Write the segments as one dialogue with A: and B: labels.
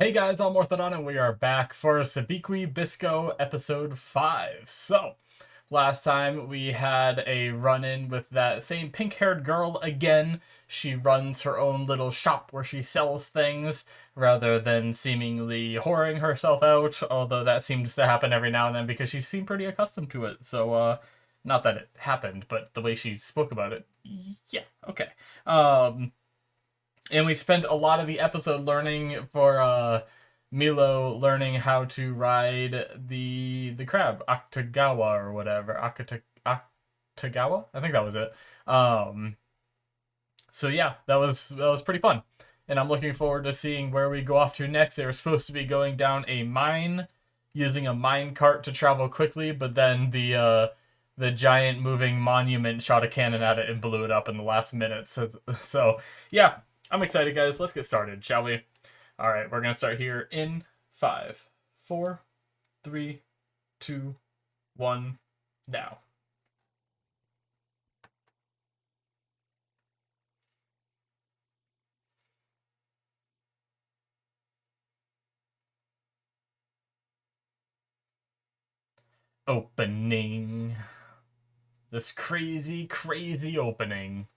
A: Hey guys, I'm Morthadon and we are back for Sabikui Bisco episode 5. So, last time we had a run-in with that same pink-haired girl again. She runs her own little shop where she sells things rather than seemingly whoring herself out, although that seems to happen every now and then because she seemed pretty accustomed to it. So, not that it happened, but the way she spoke about it, yeah, okay. Um, and we spent a lot of the episode learning for Milo learning how to ride the crab Akutagawa or whatever Akutagawa. I think that was it. Um, so yeah, that was pretty fun, and I'm looking forward to seeing where we go off to next. They were supposed to be going down a mine, using a mine cart to travel quickly, but then the giant moving monument shot a cannon at it and blew it up in the last minute. So yeah, I'm excited, guys. Let's get started, shall we? All right, we're gonna start here in 5, 4, 3, 2, 1, now. Opening. This crazy, crazy opening.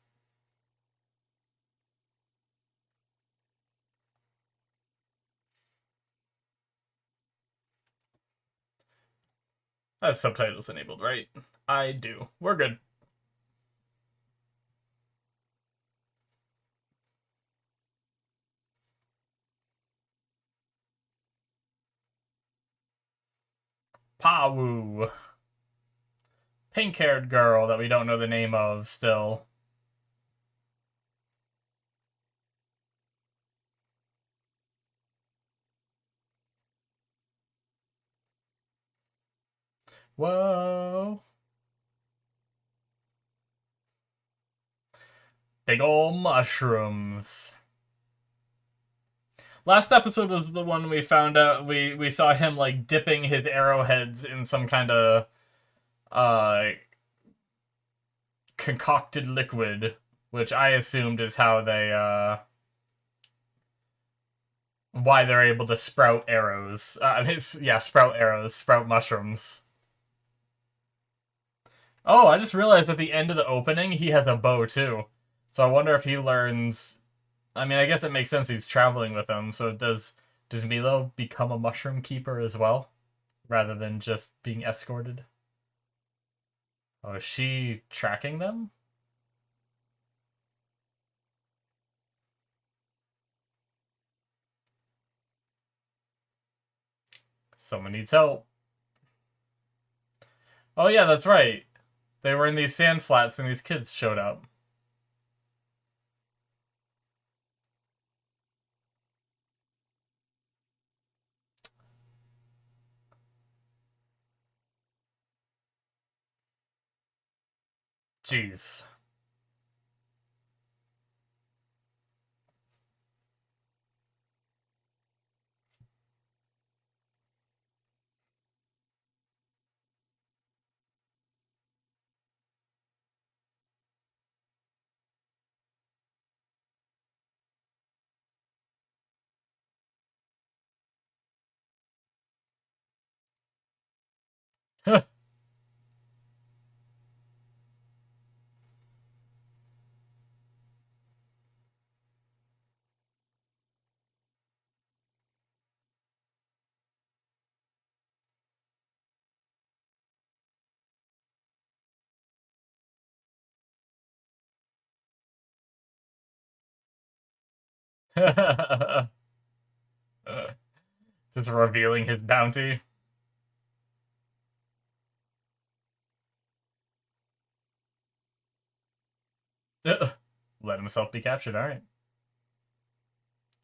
A: I have subtitles enabled, right? I do. We're good. Pawu. Pink haired girl that we don't know the name of still. Whoa. Big ol' mushrooms. Last episode was the one we found out we saw him like dipping his arrowheads in some kind of uh concocted liquid, which I assumed is how they why they're able to sprout arrows. Yeah, sprout arrows, sprout mushrooms. Oh, I just realized at the end of the opening he has a bow too. So I wonder if he learns. I mean, I guess it makes sense he's traveling with him. So does Milo become a mushroom keeper as well, rather than just being escorted? Oh, is she tracking them? Someone needs help. Oh yeah, that's right. They were in these sand flats and these kids showed up. Jeez. Just revealing his bounty. Let himself be captured. All right.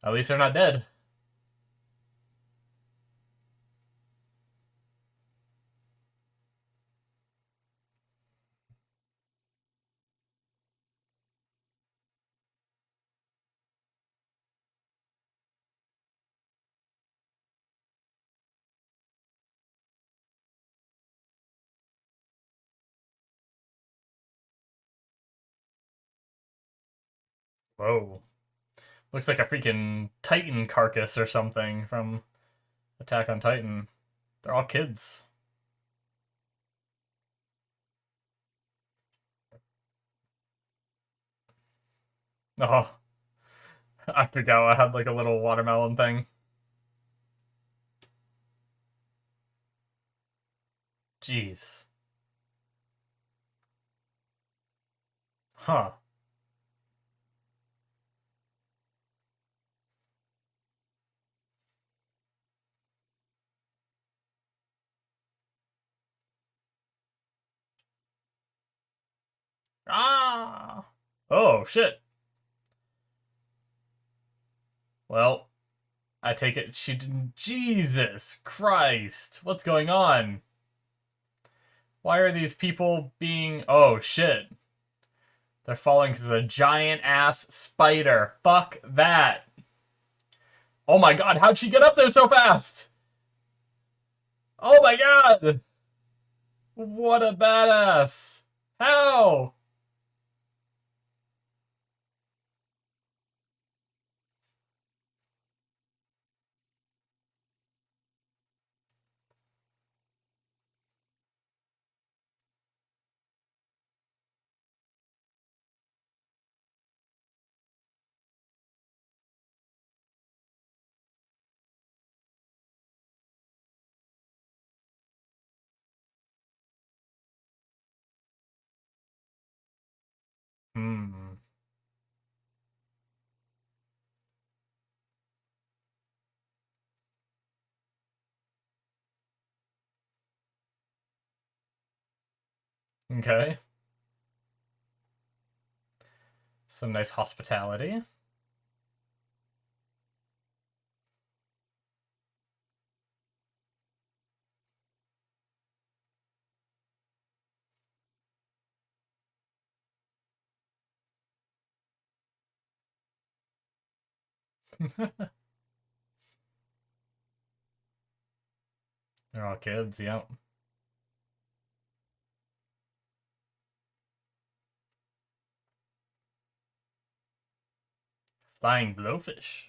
A: At least they're not dead. Whoa. Looks like a freaking Titan carcass or something from Attack on Titan. They're all kids. Oh, I forgot I had like a little watermelon thing. Jeez. Huh. Ah! Oh, shit. Well, I take it she didn't. Jesus Christ! What's going on? Why are these people being. Oh, shit. They're falling because of a giant ass spider. Fuck that. Oh my god, how'd she get up there so fast? Oh my god! What a badass! How? Hmm. Okay. Some nice hospitality. They're all kids, yep. Flying blowfish.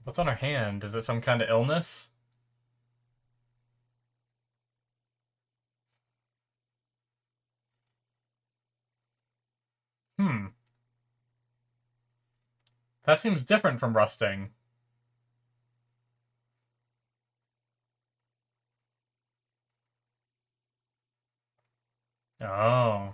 A: What's on her hand? Is it some kind of illness? Hmm. That seems different from rusting. Oh.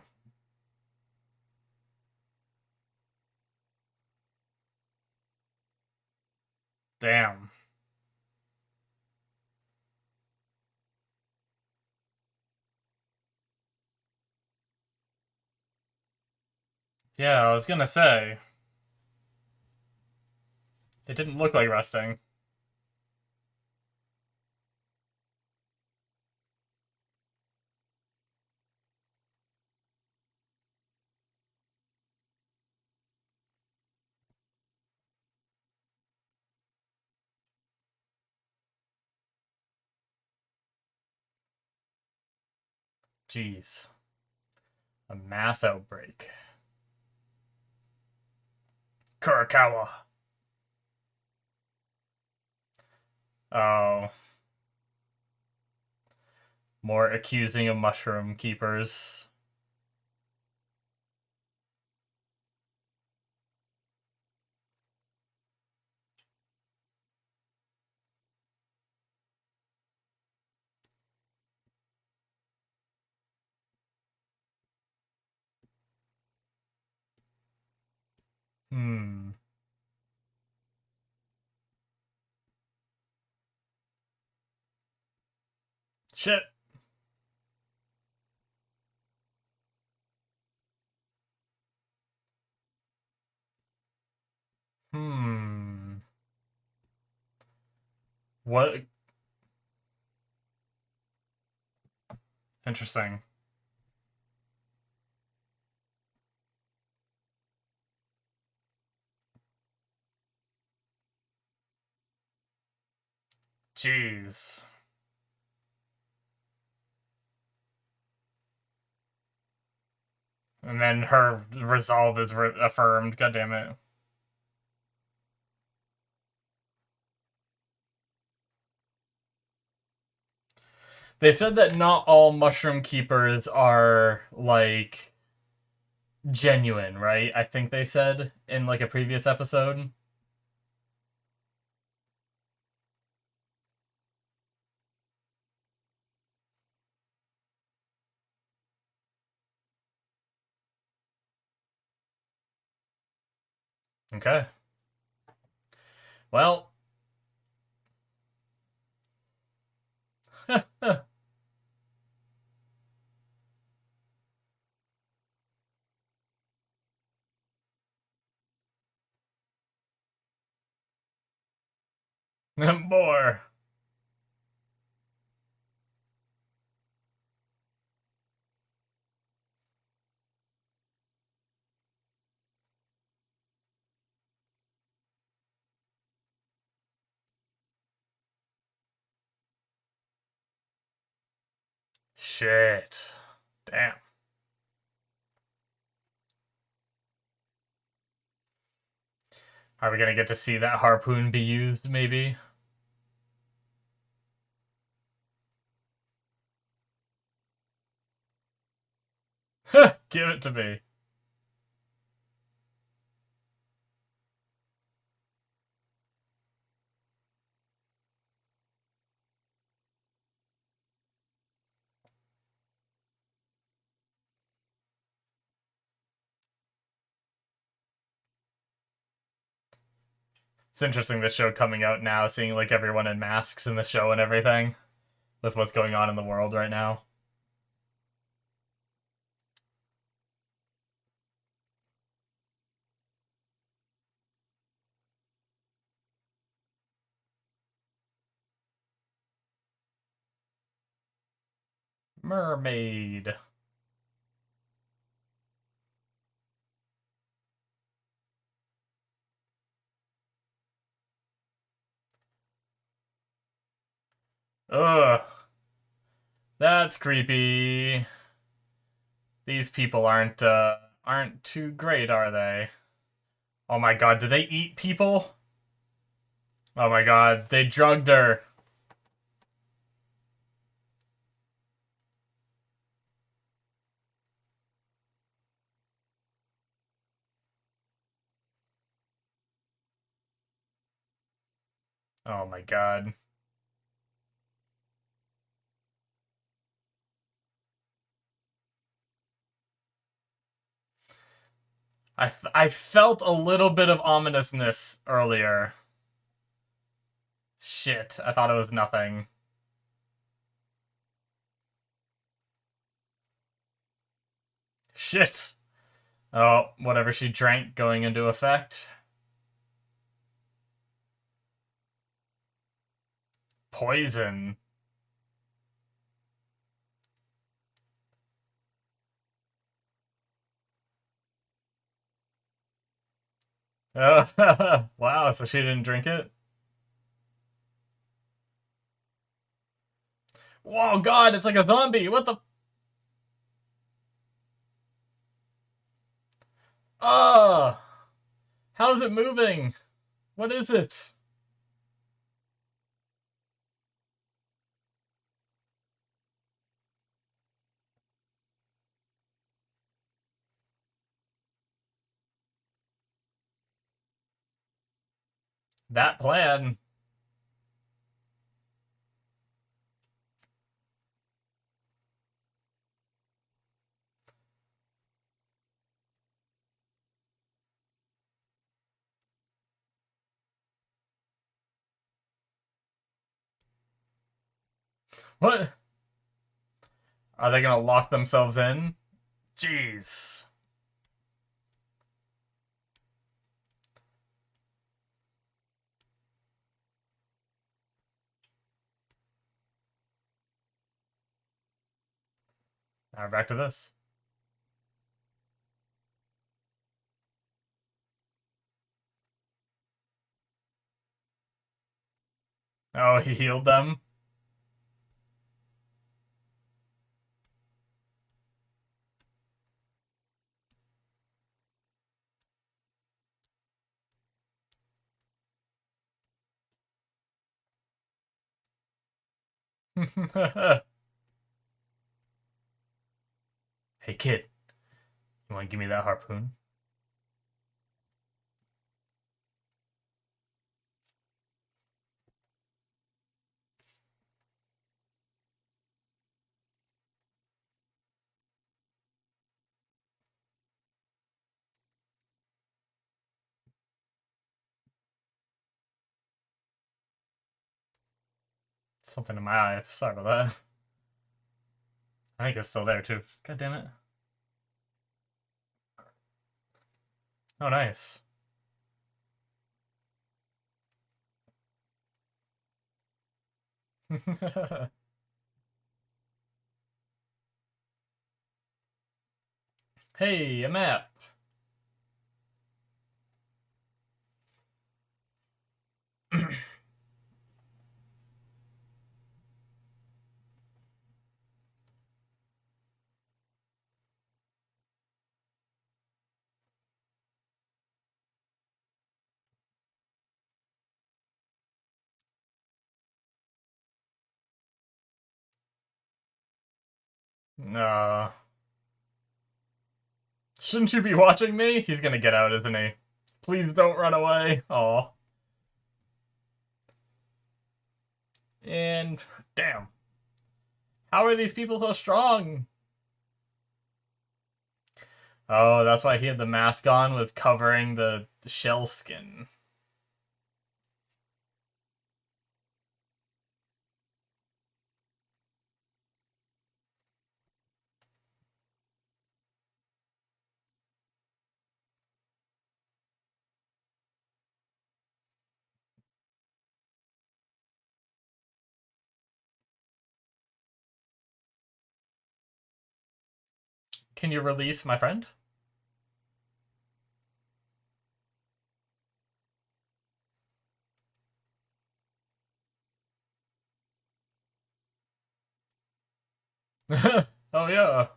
A: Damn. Yeah, I was gonna say. It didn't look like rusting. Jeez. A mass outbreak. Kurakawa. Oh. More accusing of mushroom keepers. Hmm. Shit. Hmm. What? Interesting. Jeez. And then her resolve is affirmed. God damn it. They said that not all mushroom keepers are, like, genuine, right? I think they said in, like, a previous episode. Okay. Well. More. Shit. Damn. Are we gonna get to see that harpoon be used, maybe? Give it to me. It's interesting the show coming out now, seeing like everyone in masks in the show and everything, with what's going on in the world right now. Mermaid. Ugh. That's creepy. These people aren't too great, are they? Oh my god, did they eat people? Oh my god, they drugged her. Oh my god. I felt a little bit of ominousness earlier. Shit, I thought it was nothing. Shit. Oh, whatever she drank going into effect. Poison. Wow, so she didn't drink it? Whoa, god, it's like a zombie. What the? Oh! How's it moving? What is it? That plan. What? Are they gonna lock themselves in? Jeez. Now back to this. Oh, he healed them? Hey kid, you want to give me that harpoon? Something in my eye. Sorry about that. I think it's still there too. God damn it. Oh, nice. Hey, a map. Uh, shouldn't you be watching me? He's gonna get out, isn't he? Please don't run away. Aw. And damn. How are these people so strong? Oh, that's why he had the mask on, was covering the shell skin. Can you release my friend? Oh yeah.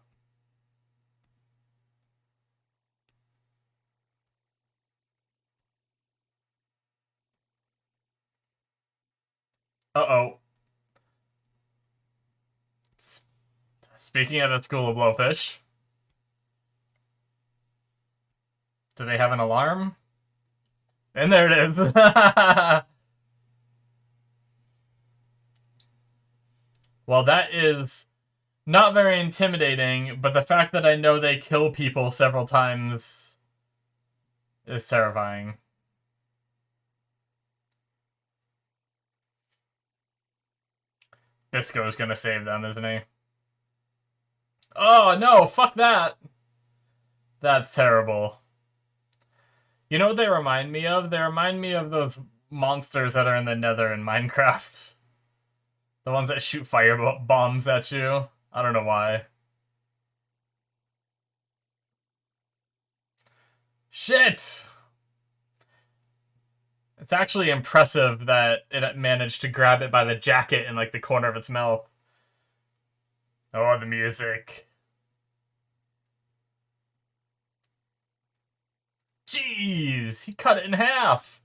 A: Uh-oh. Speaking of the school of blowfish, do they have an alarm? And there it is. Well, that is not very intimidating, but the fact that I know they kill people several times is terrifying. Bisco's gonna save them, isn't he? Oh, no, fuck that! That's terrible. You know what they remind me of? They remind me of those monsters that are in the Nether in Minecraft. The ones that shoot fire bombs at you. I don't know why. Shit! It's actually impressive that it managed to grab it by the jacket in like the corner of its mouth. Oh, the music. Jeez, he cut it in half.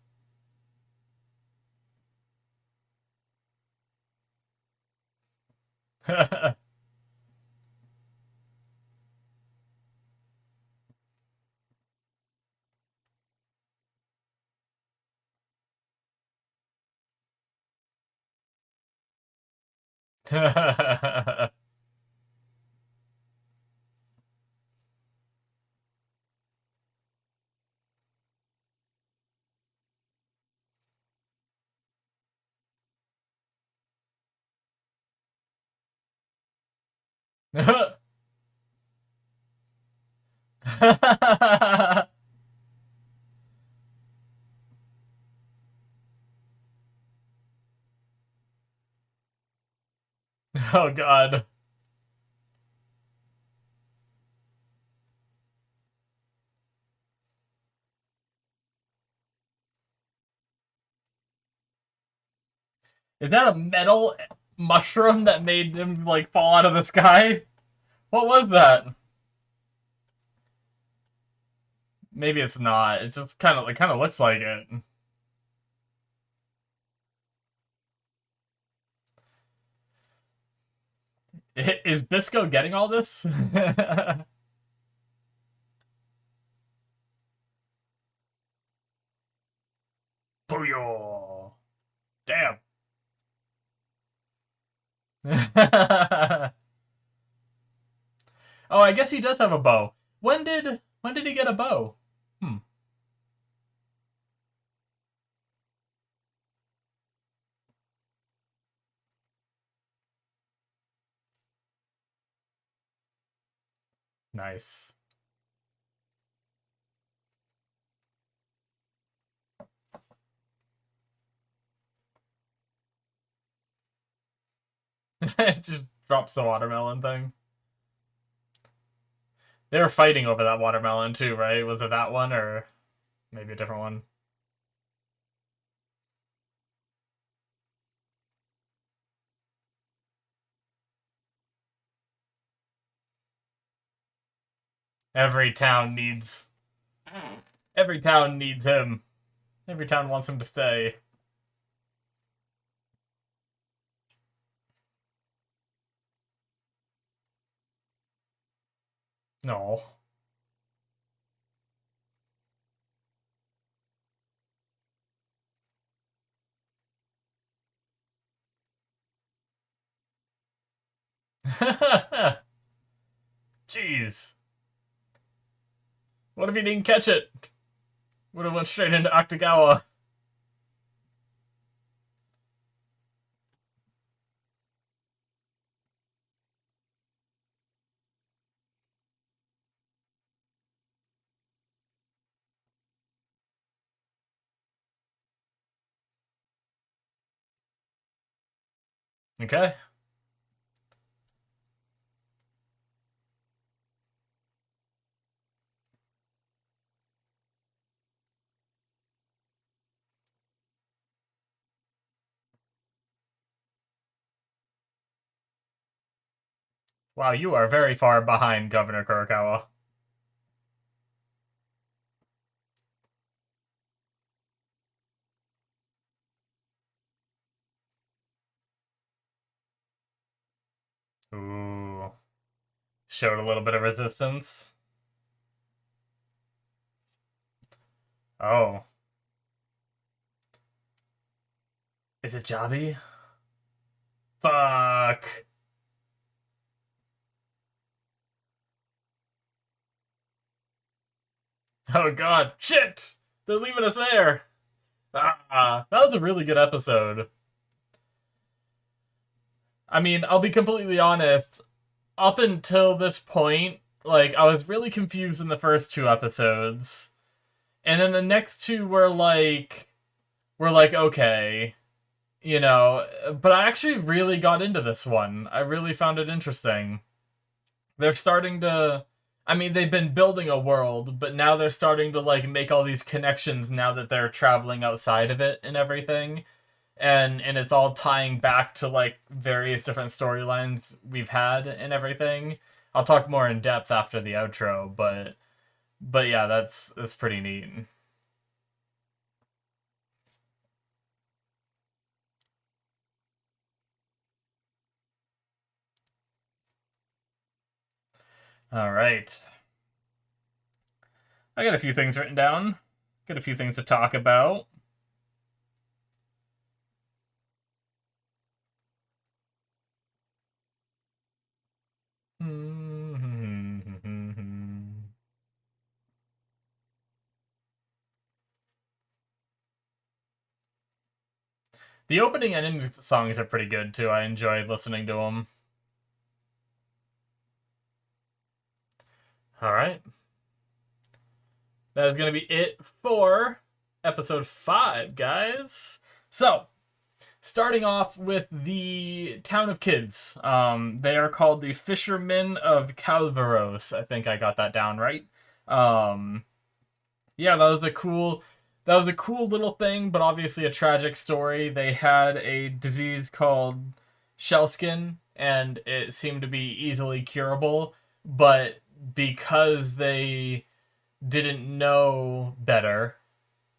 A: Oh god. Is that a metal mushroom that made him like fall out of the sky? What was that? Maybe it's not. It just kind of looks like it. Is Bisco getting all this? Booyah! Damn. Oh, I guess he does have a bow. When did he get a bow? Hmm. Nice. It just drops the watermelon thing. They were fighting over that watermelon too, right? Was it that one or maybe a different one? Every town needs every town needs him. Every town wants him to stay. No. Jeez. What if he didn't catch it? Would have went straight into Octagawa. Okay. Wow, you are very far behind Governor Kurokawa. Ooh. Showed a little bit of resistance. Oh. Is it Jabi? Fuck. Oh god. Shit! They're leaving us there! Ah, that was a really good episode. I mean, I'll be completely honest. Up until this point, like, I was really confused in the first two episodes. And then the next two were like, okay, you know, but I actually really got into this one. I really found it interesting. They're starting to, I mean, they've been building a world, but now they're starting to like make all these connections now that they're traveling outside of it and everything. And it's all tying back to like various different storylines we've had and everything. I'll talk more in depth after the outro, but yeah, that's pretty neat. All right. I got a few things written down. Got a few things to talk about. The opening and ending songs are pretty good too. I enjoyed listening to them. All right. That is going to be it for episode 5, guys. So, starting off with the town of kids. They are called the Fishermen of Calvaros. I think I got that down right. Um, yeah, that was a cool little thing, but obviously a tragic story. They had a disease called shellskin, and it seemed to be easily curable, but because they didn't know better,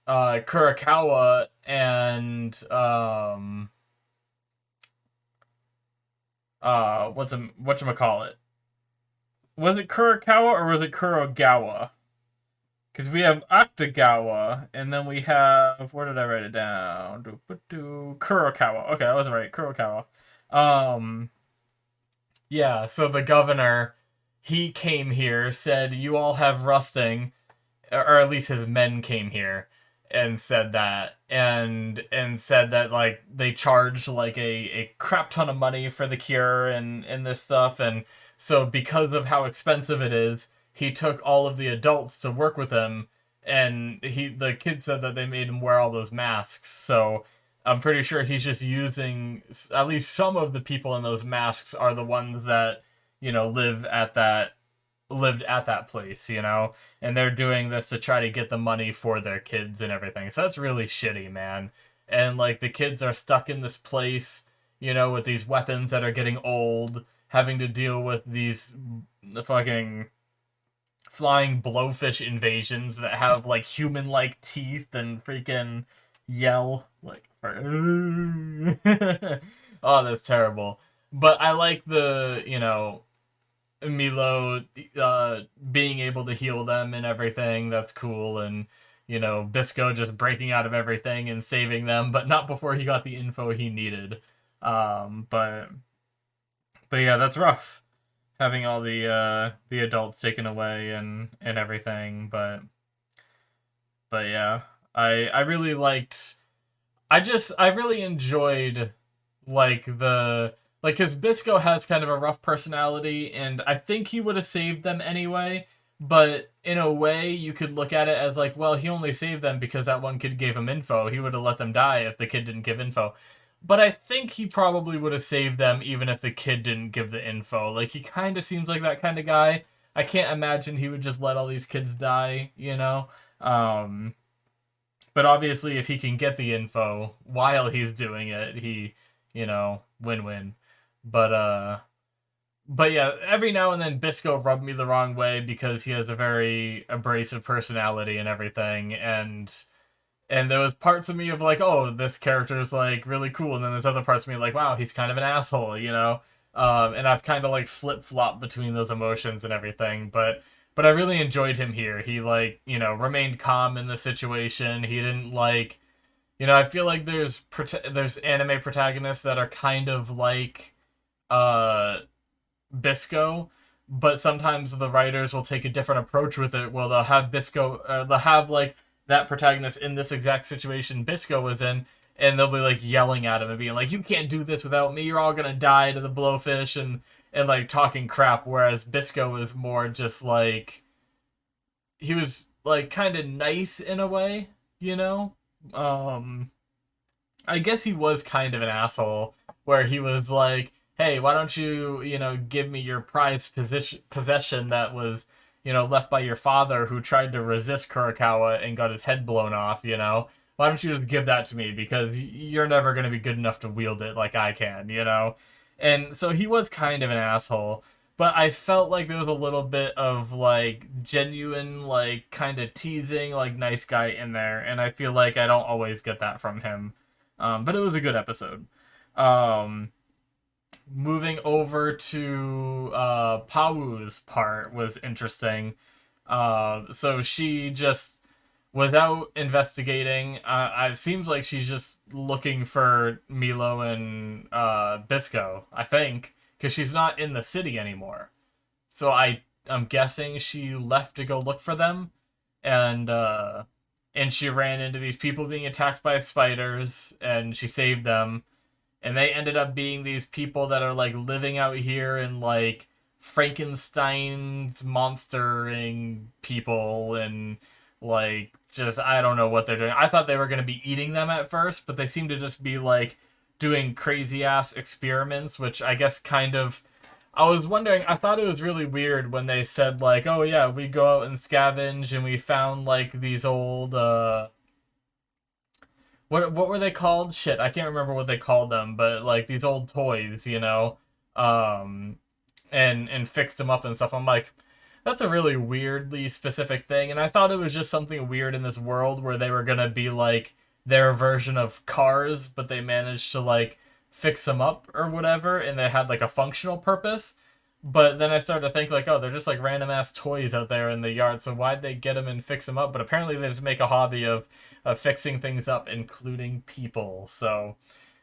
A: Kurokawa and whatchamacallit? Was it Kurokawa or was it Kurogawa? Because we have Octagawa, and then we have, where did I write it down? Kurokawa. Okay, I was right. Kurokawa. Um, yeah, so the governor, he came here, said, you all have rusting, or at least his men came here and said that, and said that, like, they charge, like, a crap ton of money for the cure and this stuff, and so because of how expensive it is, he took all of the adults to work with him, and the kid said that they made him wear all those masks, so I'm pretty sure he's just using, at least some of the people in those masks are the ones that, lived at that place, and they're doing this to try to get the money for their kids and everything. So that's really shitty, man. And like the kids are stuck in this place, with these weapons that are getting old, having to deal with these fucking flying blowfish invasions that have like human-like teeth and freaking yell like oh, that's terrible. But I like the, Milo being able to heal them and everything. That's cool. And, Bisco just breaking out of everything and saving them, but not before he got the info he needed. But yeah, that's rough. Having all the adults taken away and everything. But yeah, I really liked. I really enjoyed like because Bisco has kind of a rough personality, and I think he would have saved them anyway, but in a way, you could look at it as like, well, he only saved them because that one kid gave him info. He would have let them die if the kid didn't give info. But I think he probably would have saved them even if the kid didn't give the info. Like, he kind of seems like that kind of guy. I can't imagine he would just let all these kids die, But obviously, if he can get the info while he's doing it, win-win. But yeah, every now and then Bisco rubbed me the wrong way because he has a very abrasive personality and everything, and there was parts of me of like, oh, this character's like really cool, and then there's other parts of me like, wow, he's kind of an asshole. And I've kind of like flip-flopped between those emotions and everything, but I really enjoyed him here. He remained calm in the situation. He didn't I feel like there's anime protagonists that are kind of like Bisco, but sometimes the writers will take a different approach with it. Well, they'll have they'll have like that protagonist in this exact situation Bisco was in, and they'll be like yelling at him and being like, "You can't do this without me. You're all gonna die to the blowfish," and like talking crap. Whereas Bisco was more just like he was like kind of nice in a way, I guess he was kind of an asshole where he was like, hey, why don't you, give me your prized possession that was, left by your father who tried to resist Kurokawa and got his head blown off, Why don't you just give that to me because you're never going to be good enough to wield it like I can, And so he was kind of an asshole, but I felt like there was a little bit of, like, genuine, like, kind of teasing, like, nice guy in there, and I feel like I don't always get that from him. But it was a good episode. Moving over to Pawu's part was interesting. So she just was out investigating. It seems like she's just looking for Milo and Bisco, I think, because she's not in the city anymore. So I'm guessing she left to go look for them, and she ran into these people being attacked by spiders, and she saved them. And they ended up being these people that are like living out here in like Frankenstein's monstering people, and like just I don't know what they're doing. I thought they were going to be eating them at first, but they seem to just be like doing crazy ass experiments, which I guess kind of I was wondering, I thought it was really weird when they said like, oh yeah, we go out and scavenge and we found like these old what were they called? Shit, I can't remember what they called them, but like these old toys, and fixed them up and stuff. I'm like, that's a really weirdly specific thing, and I thought it was just something weird in this world where they were gonna be like their version of cars, but they managed to like fix them up or whatever, and they had like a functional purpose. But then I started to think like, oh, they're just like random ass toys out there in the yard. So why'd they get them and fix them up? But apparently they just make a hobby of fixing things up, including people. So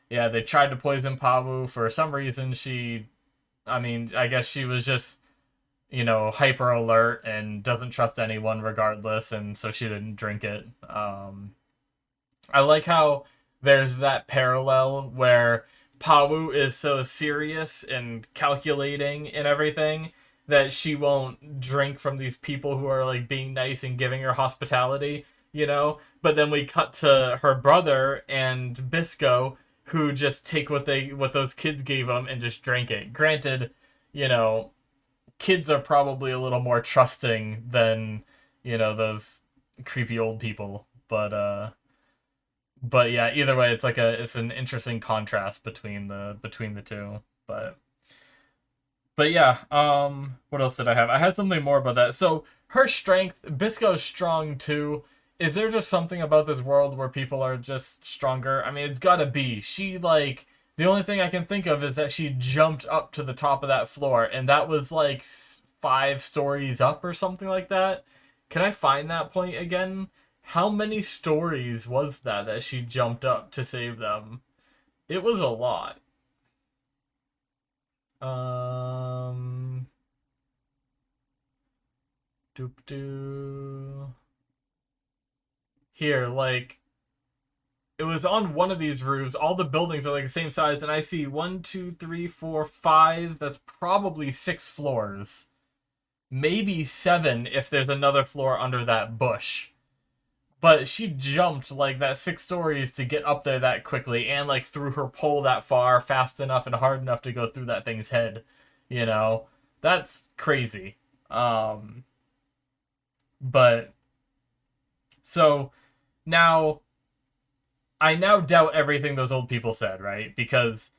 A: yeah, they tried to poison Pawu for some reason. I mean, I guess she was just, hyper alert and doesn't trust anyone regardless, and so she didn't drink it. I like how there's that parallel where Pawu is so serious and calculating and everything that she won't drink from these people who are like being nice and giving her hospitality, But then we cut to her brother and Bisco, who just take what those kids gave them and just drink it. Granted, kids are probably a little more trusting than, those creepy old people, but yeah, either way, it's an interesting contrast between the two. But yeah, what else did I have? I had something more about that. So her strength, Bisco's strong too. Is there just something about this world where people are just stronger? I mean, it's gotta be. The only thing I can think of is that she jumped up to the top of that floor, and that was like 5 stories up or something like that. Can I find that point again? How many stories was that she jumped up to save them? It was a lot. Doop doo. Here, it was on one of these roofs. All the buildings are like the same size, and I see 1, 2, 3, 4, 5. That's probably 6 floors. Maybe 7 if there's another floor under that bush. But she jumped like that 6 stories to get up there that quickly, and like threw her pole that far fast enough and hard enough to go through that thing's head. That's crazy. But so now I now doubt everything those old people said, right? Because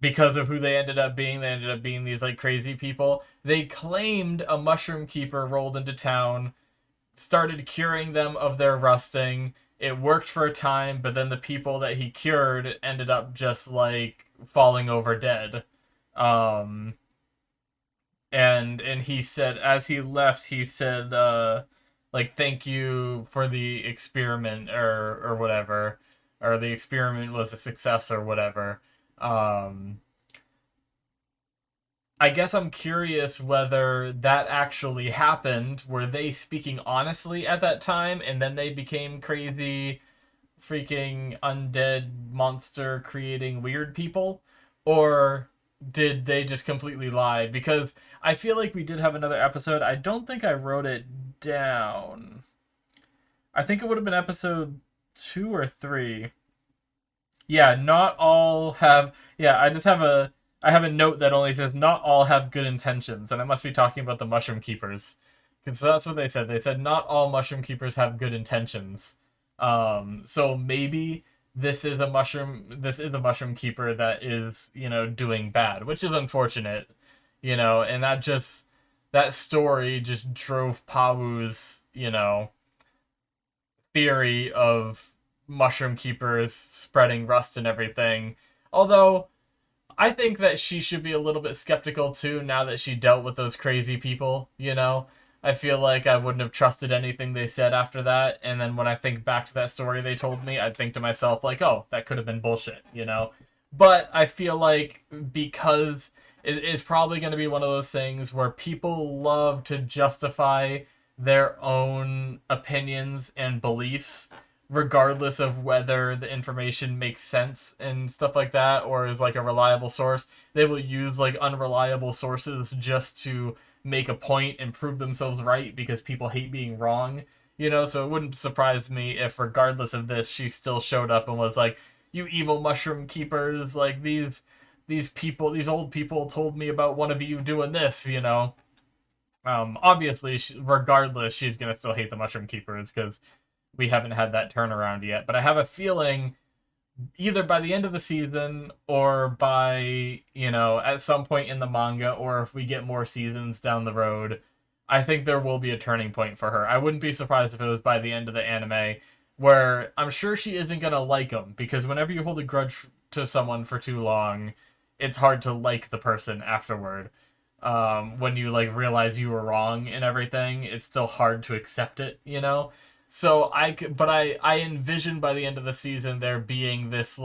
A: of who they ended up being. They ended up being these like crazy people. They claimed a mushroom keeper rolled into town, started curing them of their rusting. It worked for a time, but then the people that he cured ended up just like falling over dead. And he said, as he left, he said, like, thank you for the experiment or whatever, or the experiment was a success or whatever. I guess I'm curious whether that actually happened. Were they speaking honestly at that time, and then they became crazy, freaking undead monster creating weird people? Or did they just completely lie? Because I feel like we did have another episode. I don't think I wrote it down. I think it would have been episode 2 or 3. Yeah, not all have... Yeah, I have a note that only says not all have good intentions, and I must be talking about the mushroom keepers. Because that's what they said. They said not all mushroom keepers have good intentions. So maybe this is a mushroom keeper that is, doing bad, which is unfortunate, and that story just drove Pawu's, theory of mushroom keepers spreading rust and everything. Although I think that she should be a little bit skeptical too now that she dealt with those crazy people, I feel like I wouldn't have trusted anything they said after that, and then when I think back to that story they told me, I'd think to myself, like, oh, that could have been bullshit, But I feel like because it's probably going to be one of those things where people love to justify their own opinions and beliefs, regardless of whether the information makes sense and stuff like that, or is like a reliable source. They will use like unreliable sources just to make a point and prove themselves right because people hate being wrong, so it wouldn't surprise me if regardless of this, she still showed up and was like, you evil mushroom keepers, like these old people told me about one of you doing this, Obviously, regardless, she's gonna still hate the mushroom keepers because we haven't had that turnaround yet. But I have a feeling either by the end of the season or by, at some point in the manga, or if we get more seasons down the road, I think there will be a turning point for her. I wouldn't be surprised if it was by the end of the anime, where I'm sure she isn't going to like him, because whenever you hold a grudge to someone for too long, it's hard to like the person afterward. When you like realize you were wrong and everything, it's still hard to accept it, you know. So I envision by the end of the season there being this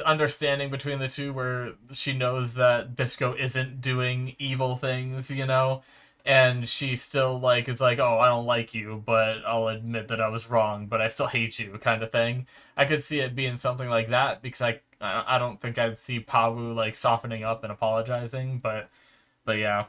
A: understanding between the two where she knows that Bisco isn't doing evil things, you know, and she still like is like, oh, I don't like you, but I'll admit that I was wrong, but I still hate you, kind of thing. I could see it being something like that because I don't think I'd see Pawu like softening up and apologizing, but yeah.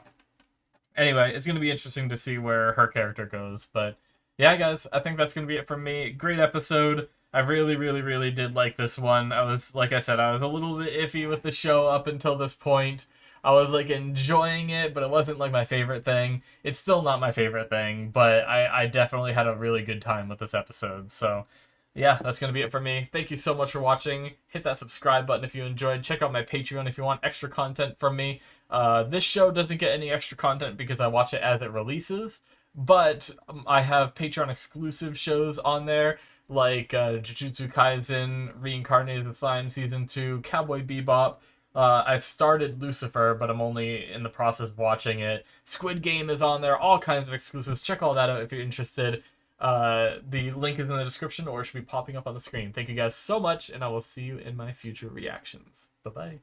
A: Anyway, it's gonna be interesting to see where her character goes, but yeah, guys, I think that's gonna be it from me. Great episode. I really, really, really did like this one. I was, like I said, I was a little bit iffy with the show up until this point. I was like enjoying it, but it wasn't like my favorite thing. It's still not my favorite thing, but I definitely had a really good time with this episode. So yeah, that's going to be it for me. Thank you so much for watching. Hit that subscribe button if you enjoyed. Check out my Patreon if you want extra content from me. This show doesn't get any extra content because I watch it as it releases, but I have Patreon exclusive shows on there like Jujutsu Kaisen, Reincarnated as Slime Season 2, Cowboy Bebop. I've started Lucifer, but I'm only in the process of watching it. Squid Game is on there, all kinds of exclusives. Check all that out if you're interested. The link is in the description or it should be popping up on the screen. Thank you guys so much, and I will see you in my future reactions. Bye-bye.